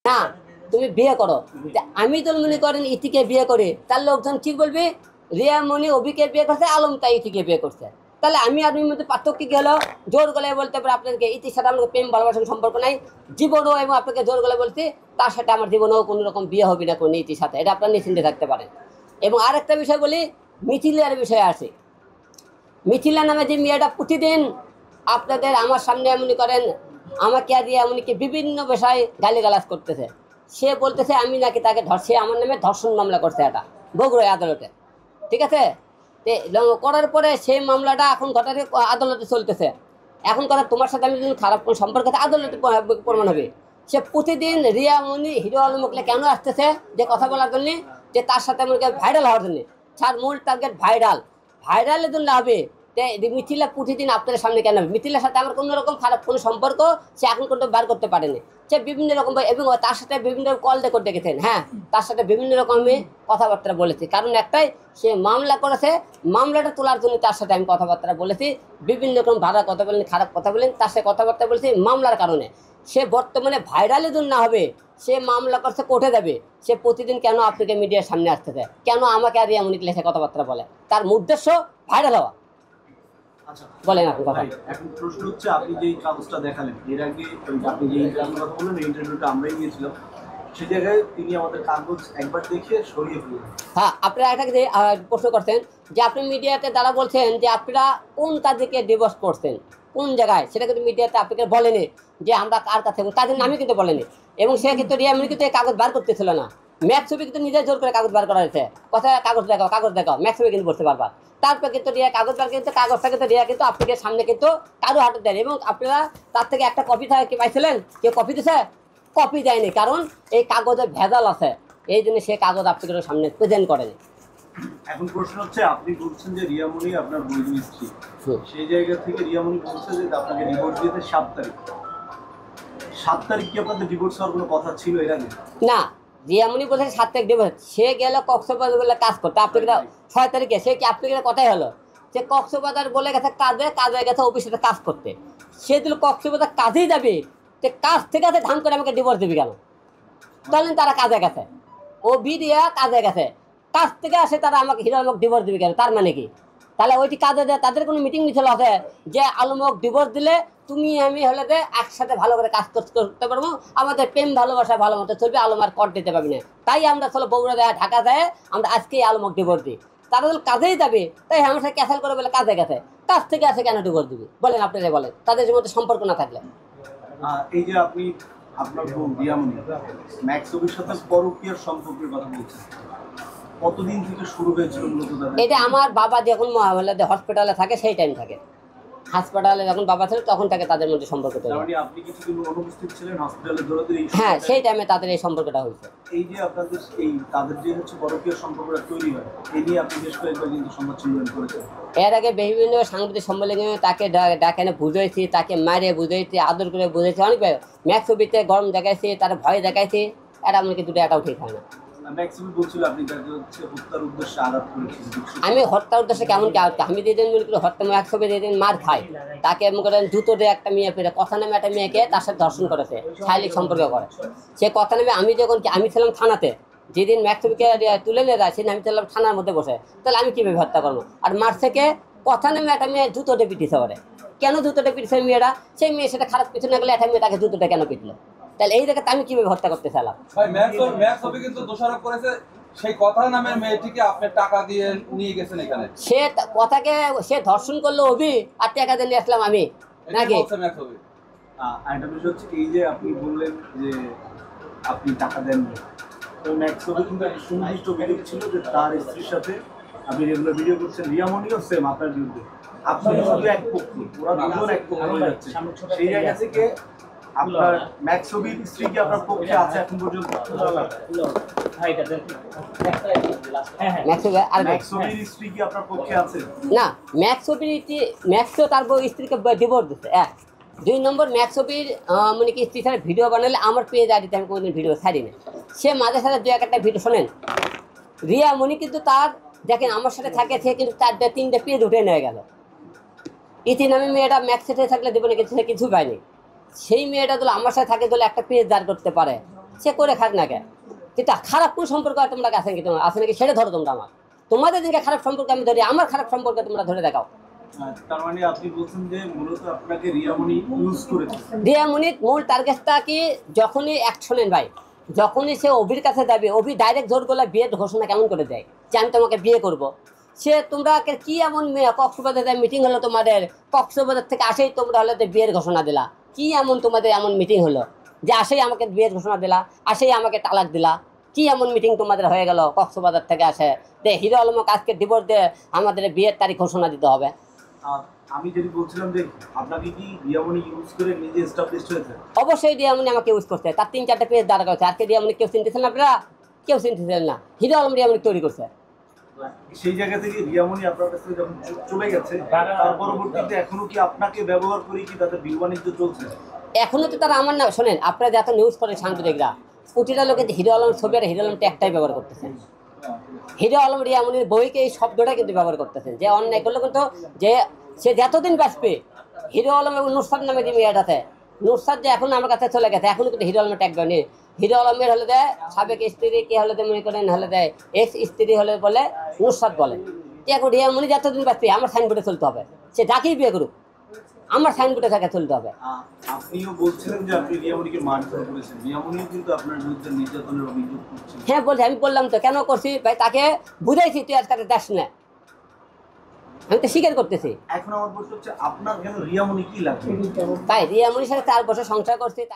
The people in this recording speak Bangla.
না তুমি বিয়ে করো, আমি তো মনে করেন ইতিকে বিয়ে করে তার লোকজন কি বলবে, রিয়া মনি অভিকে বিয়ে করছে, আলম তাই ইতিকে বিয়ে করছে। তাহলে আমি আর ওর মধ্যে পার্থক্য কি হলো? জোর গলায় বলতে পারে আপনাদেরকে ইতির সাথে আমাকে প্রেম ভালোবাসার সম্পর্ক নাই জীবনও, এবং আপনাকে জোর গলায় বলতে তার সাথে আমার জীবনেও কোনো রকম বিয়ে হবে না কোনো ইতির সাথে, এটা আপনার নিশ্চিন্তে থাকতে পারেন। এবং আরেকটা বিষয় বলি, মিথিলার বিষয়ে আসে। মিথিলা নামে যে মেয়েটা প্রতিদিন আপনাদের আমার সামনে মনে করেন আমাকে দিয়ে এমনকি বিভিন্ন বিষয়ে গালিগালাজ করতেছে, সে বলতেছে আমি নাকি তাকে ধর্ষে আমার নামে ধর্ষণ মামলা করছে এটা বগুড়া আদালতে, ঠিক আছে? করার পরে সেই মামলাটা এখন ঘটাতে আদালতে চলতেছে। এখন কথা তোমার সাথে আমি যদি খারাপ কোনো সম্পর্ক থাকে আদালতে প্রমাণ হবে। সে প্রতিদিন রিয়া মনি হিরো আলমকে কেন আসতেছে যে কথা বলার জন্য, যে তার সাথে আমাকে ভাইরাল হওয়ার জন্য। তার মূল টার্গেট ভাইরাল, ভাইরালের জন্য হবে। মিথিলা প্রতিদিন আপনাদের সামনে কেন হবে? মিথিলার সাথে আমার কোনো রকম খারাপ কোনো সম্পর্ক সে এখন কিন্তু বার করতে পারেনি। সে বিভিন্ন রকম, এবং তার সাথে বিভিন্ন কল রেকর্ড দেখেছেন, হ্যাঁ তার সাথে বিভিন্ন রকম আমি কথাবার্তা বলেছি, কারণ একটাই সে মামলা করেছে, মামলাটা তোলার জন্য তার সাথে আমি কথাবার্তা বলেছি, বিভিন্ন রকম ভালো কথা বলেন খারাপ কথা বলেন, তার সাথে কথাবার্তা বলেছি মামলার কারণে। সে বর্তমানে ভাইরালের জন্য না হবে, সে মামলা করছে কোর্টে যাবে, সে প্রতিদিন কেন আপনাকে মিডিয়ার সামনে আসতেছে, কেন আমাকে আর এমন লেখে কথাবার্তা বলে, তার উদ্দেশ্য ভাইরাল হওয়া। আচ্ছা বলেন আপনি কথা। এখন প্রশ্ন হচ্ছে আপনি যে কাগজটা দেখালেন এর আগে আপনি যে ইন্টারভিউ কথা বললেন এই ইন্টারভিউটা আমরাই নিয়েছিলাম, সেই জায়গায় তিনি আমাদের কাগজ একবার দেখিয়ে সরিয়ে ফেললেন। হ্যাঁ আপনারা এটাকে যে প্রশ্ন করছেন যে আপনি মিডিয়াতে দ্বারা বলছেন যে আপনারা কোন তাদেরকে ডিভোর্স করছেন কোন জায়গায়, সেটা কিন্তু মিডিয়াতে আপনাকে বলেনি যে আমরা কার কাছে, তাদের নামই কিন্তু বলেনি। এবং সে কিন্তু রিয়ামিনি কিন্তু এই কাগজ বার করতেছিল না, ম্যাক্স ছবি কিন্তু নিজের জোর করে কাগজ বার করা হয়েছে, কথা কাগজ দেখাও কাগজ দেখাও, ম্যাক্স ছবি কিন্তু বলতে পারবা। তারপর কিন্তু রিয়া কাগজ বার কিন্তু কাগজটা কিন্তু রিয়া কিন্তু আপনাদের সামনে কিন্তু কারো হাতে দেন, এবং আপনারা তার থেকে একটা কপি কি পাইছিলেন, কেউ কপি দিছে? কপি দেয়নি, কারণ এই কাগজে ভেজাল আছে, এই জন্য সে কাগজ আপনাদের সামনে প্রেজেন্ট করেনি। এখন প্রশ্ন হচ্ছে আপনি বলছেন যে রিয়ামণি আপনার বৈধ স্ত্রী, সেই জায়গা থেকে রিয়ামণি বলছে যে আপনাকে ডিভোর্স দিতে 7 তারিখ। 7 তারিখ কি আপনাদের ডিভোর্স হওয়ার কোনো কথা ছিল এর আগে? না, রিয়ামণি বলছে 7 তারিখ ডিভোর্স, সে গেল কক্সবাজার বলে কাজ করতে, আপনাকে 6 তারিখে সে কি আপনাকে কথাই হলো, সে কক্সবাজার বলে গেছে কাজে, কাজে গেছে অফিসে কাজ করতে, সে যদি কক্সবাজার কাজেই যাবে, সে কাজ থেকে আছে ধান করে আমাকে ডিভোর্স দিবি কেন? তাহলে তারা কাজে গেছে, ও বিডিয়া কাজে গেছে, কাজ থেকে আসে তারা আমাকে হিরো আলমক ডিভোর্স দিবে কেন, তার মানে কি? তাহলে ওইটি কাজে দেয়, তাদের কোনো মিটিং মিছিল আছে যে আলমক ডিভোর্স দিলে তুমি আমি হলে যে একসাথে ভালো করে কাজ করতে পারবো, আমাদের প্রেম ভালোবাসা ভালো মতো চলবে, আলম আর কর দিতে পারবি না, তাই আমরা চলো বগুড়া যায় ঢাকা যায় আমরা আজকেই আলমক ডিভোর্স দিই। তারা যদি কাজেই যাবে তাই আমার সাথে ক্যান্সেল করে বলে কাজে গেছে, কাজ থেকে আসে কেন ডিভোর্স দিবি বলেন, আপনারা বলেন, তাদের মধ্যে সম্পর্ক না থাকলে। এই যে আপনি আপনার বোন রিয়ামণি ম্যাক্স ছবির সাথে পরকীয়ার সম্পর্কের কথা বলছেন, কতদিন থেকে শুরু হয়েছিল মূলত তাদের? এটা আমার বাবা যখন হসপিটালে থাকে সেই টাইম থাকে, হাসপাতালে যখন বাবা ছিল তখন থেকে তাদের মধ্যে সম্পর্ক তৈরি হয়। মানে আপনি কিছু দিন অনুপস্থিত ছিলেন হসপিটালে দৌড়াতে? হ্যাঁ সেই টাইমে তাদের এই সম্পর্কটা হয়েছে। এই যে আপনাদের এই তাদের যে হচ্ছে পরকীয় সম্পর্কটা তৈরি হয়, এই নিয়ে আপনি বেশ কয়েকবার কিন্তু সংবাদ সম্মেলন করেছেন। এর আগে বিভিন্ন সাংবাদিক সম্মেলনে তাকে ডাকে বুঝাইছি, তাকে মারে বুঝাইছি, আদর করে বুঝাইছি, অনেক ম্যাক্স ছবিতে গরম দেখাইছি, তার ভয় দেখাইছি, এটা আমাকে দুটো এটাও ঠিক হয় না। আমি হত্যার উদ্দেশ্যে কেমন কি আমি যেদিন মনে করি হত্যা ম্যাক্স ছবি যেদিন মার খাই, তাকে মনে করেন জুতো দিয়ে একটা মেয়ে পেরে কথা নামে একটা মেয়েকে তার সাথে ধর্ষণ করেছে, শারীরিক সম্পর্ক করে, সে কথা নামে আমি যখন আমি ছিলাম থানাতে, যেদিন ম্যাক্স ছবিকে তুলে নিয়ে যায় সেদিন আমি ছিলাম থানার মধ্যে বসে, তাহলে আমি কীভাবে হত্যা করবো? আর মার থেকে কথা নামে একটা মেয়ে জুতোতে পিটিছে ওরে, কেন জুতোটা পিটছে মেয়েরা? সেই মেয়ে সেটা খারাপ কিছু না গেলে একটা মেয়ে তাকে জুতোটা কেন পিটলো? তাহলে এই জায়গাতে আমি কিভাবে হত্যা করতে চাইলাম? কিন্তু দোষারোপ করেছে সেই কথা নামের মেয়েটিকে আপনি টাকা দিয়ে নিয়ে গেছেন এখানে, সে কথাকে সে ধর্ষণ করলো অভি, আর টাকা দিয়ে নিয়ে আসলাম আমি নাকি? আরেকটা বিষয় হচ্ছে এই যে আপনি বললেন যে আপনি টাকা দেন, তো ম্যাক্স ছবি কিন্তু একটা সুনির্দিষ্ট অভিযোগ ছিল যে তার স্ত্রীর সাথে আপনি রেগুলার ভিডিও করছেন, রিয়ামণিও সেম আপনার বিরুদ্ধে, আপনি শুধু এক পক্ষ, ওরা দুজন এক পক্ষ হয়ে যাচ্ছে, সেই জায়গা থেকে আপনার ম্যাক্স ছবির স্ত্রী কি আপনার পক্ষে আছে এখন পর্যন্ত? না, ম্যাক্স ম্যাক্সও তার স্ত্রীকে ডিভোর্স দিচ্ছে। 1 2 নম্বর ম্যাক্স ছবির মানে কি স্ত্রী ছাড়া ভিডিও বানালে আমার পেজ আইডিতে আমি কোনোদিন ভিডিও ছাড়ি না, সে মাঝে সাথে 2-1টা ভিডিও শোনেন। রিয়া মনি কিন্তু তার দেখেন আমার সাথে থাকে, সে কিন্তু 4-3টে পেজ উঠে নিয়ে গেল, ইতি নামে মেয়েটা ম্যাক্স সাথে থাকলে দেবো না, কিছু কিছু পায়নি। সেই মেয়েটা যদি আমার সাথে থাকে তাহলে একটা পেজ দাঁড় করতে পারে, সে করে খাক না কে, কিন্তু খারাপ কোন সম্পর্ক আর তোমরা আছে নাকি, তোমার আছে নাকি সেটা ধরো তোমরা। আমার তোমাদের দিনকে খারাপ সম্পর্ক আমি ধরি, আমার খারাপ সম্পর্ক তোমরা ধরে দেখাও। তার মানে আপনি বলছেন যে মূলত আপনাকে রিয়ামণি ইউজ করেছে। রিয়া মনির মূল টার্গেটটা কি, যখনই শোনেন ভাই, যখনই সে অভির কাছে যাবে, অভি ডাইরেক্ট জোর করলে বিয়ের ঘোষণা কেমন করে দেয় যে আমি তোমাকে বিয়ে করব। সে তোমরা কি এমন মেয়ে, কক্সবাজারে মিটিং হলো তোমাদের, কক্সবাজার থেকে আসেই তোমরা হলে যে বিয়ের ঘোষণা দিলা, কি এমন তোমাদের এমন মিটিং হলো যে আসেই আমাকে বিয়ের ঘোষণা দিলা, আসেই আমাকে তালাক দিলা? কি এমন মিটিং তোমাদের হয়ে গেল কক্সবাজার থেকে আসে যে হিরো আলমক আজকে ডিভোর্স দিয়ে আমাদের বিয়ের তারিখ ঘোষণা দিতে হবে? আমি যদি বলছিলাম যে আপনাকে কি রিয়ামণি ইউজ করে নিজে এস্টাবলিশড হয়েছে? অবশ্যই রিয়ামণি আমাকে ইউজ করছে, তার 3-4টা পেজ দাঁড়া করছে। আজকে রিয়ামণি কেউ চিনতেছেন আপনারা? কেউ চিনতেছেন না। হিরো আলম রিয়ামণি তৈরি করছে। সেই জায়গা থেকে রিয়ামণি আপনার কাছ থেকে যখন চলে গেছে, তার পরবর্তীতে এখনো কি আপনাকে ব্যবহার করে কি তাদের বিয়ে বাণিজ্য চলছে? এখনো তো তারা আমার না, শোনেন আপনারা যত নিউজ করেন সাংবাদিকরা, প্রতিটা লোকে যে হিরো আলম ছবি আর হিরো আলম ট্যাগটাই ব্যবহার করতেছেন। হিরো আলম রিয়ামণির বইকে এই শব্দটা কিন্তু ব্যবহার করতেছেন, যে অন্যায় করলে কিন্তু যে সে যতদিন বাঁচবে, হিরো আলম এবং নুসরাত নামে যে মেয়েটাতে, নুসরাত যে এখন আমার কাছে চলে গেছে, এখনো কিন্তু হিরো আলমের ট্যাগ দেয়নি। হিরো আলমের হলে দেয় সাবেক স্ত্রী, কে হলে মনে করেন হলে দেয় এক্স স্ত্রী হলে বলে নুসরাত বলে। এখন রিয়ামণি যতদিন বাঁচবে আমার সাইনবোর্ডে চলতে হবে, সে যাকেই বিয়ে করুক আমার সাইনবোর্ডে থাকে চলতে হবে। আপনিও বলছিলেন যে আপনি রিয়ামণিকে মারধর করেছেন, রিয়ামণিও কিন্তু আপনার বিরুদ্ধে নির্যাতনের অভিযোগ করছেন। হ্যাঁ বলছি, আমি বললাম তো কেন করছি ভাই, তাকে বুঝাইছি তুই আজকে দেখ না, আমি তো স্বীকার করতেছি। এখন আমার প্রশ্ন হচ্ছে আপনার কেন রিয়ামণি কি লাগবে? তাই রিয়ামণির সাথে 4 বছর সংসার করছি।